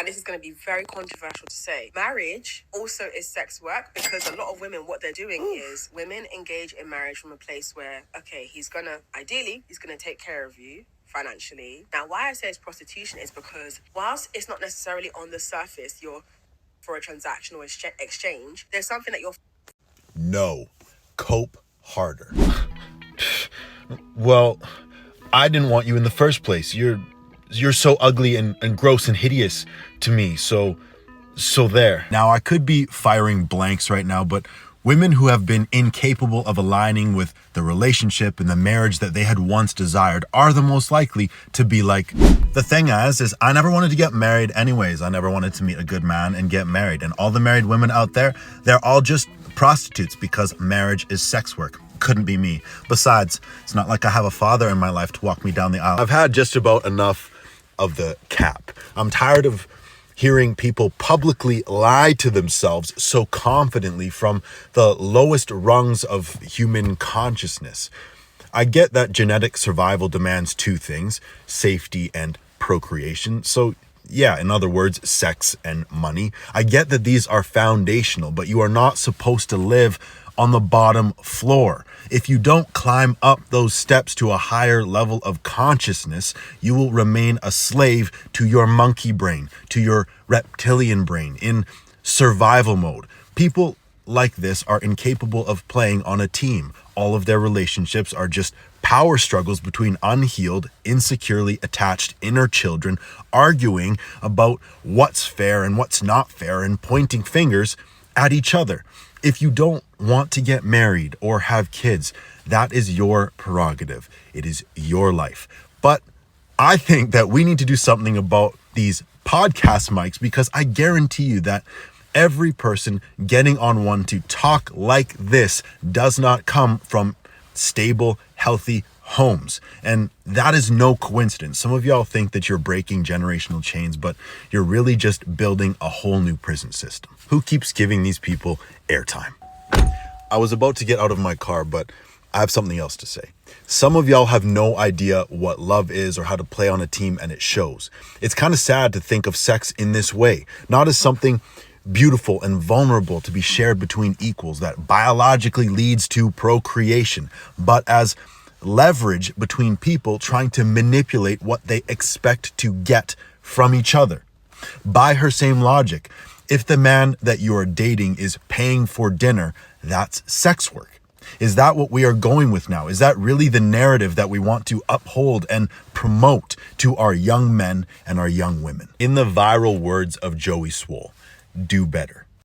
and this is going to be very controversial to say, marriage also is sex work, because a lot of women, what they're doing is women engage in marriage from a place where, okay, he's going to take care of you financially. Now, why I say it's prostitution is because whilst it's not necessarily on the surface, you're for a transactional exchange, there's something that you're... No. Cope harder. Well, I didn't want you in the first place. You're so ugly and gross and hideous to me, so there. Now, I could be firing blanks right now, but women who have been incapable of aligning with the relationship and the marriage that they had once desired are the most likely to be like, the thing is I never wanted to get married anyways. I never wanted to meet a good man and get married. And all the married women out there, they're all just prostitutes because marriage is sex work. Couldn't be me. Besides, it's not like I have a father in my life to walk me down the aisle. I've had just about enough of the cap. I'm tired of hearing people publicly lie to themselves so confidently from the lowest rungs of human consciousness. I get that genetic survival demands two things, safety and procreation. So yeah, in other words, sex and money. I get that these are foundational, but you are not supposed to live on the bottom floor. If you don't climb up those steps to a higher level of consciousness, you will remain a slave to your monkey brain, to your reptilian brain in survival mode. People like this are incapable of playing on a team. All of their relationships are just power struggles between unhealed, insecurely attached inner children arguing about what's fair and what's not fair and pointing fingers at each other. If you don't want to get married or have kids, that is your prerogative. It is your life. But I think that we need to do something about these podcast mics, because I guarantee you that every person getting on one to talk like this does not come from stable, healthy homes. And that is no coincidence. Some of y'all think that you're breaking generational chains, but you're really just building a whole new prison system. Who keeps giving these people airtime? I was about to get out of my car, but I have something else to say. Some of y'all have no idea what love is or how to play on a team, and it shows. It's kind of sad to think of sex in this way, not as something beautiful and vulnerable to be shared between equals that biologically leads to procreation, but as leverage between people trying to manipulate what they expect to get from each other. By her same logic, if the man that you are dating is paying for dinner, that's sex work. Is that what we are going with now? Is that really the narrative that we want to uphold and promote to our young men and our young women? In the viral words of Joey Swole, do better.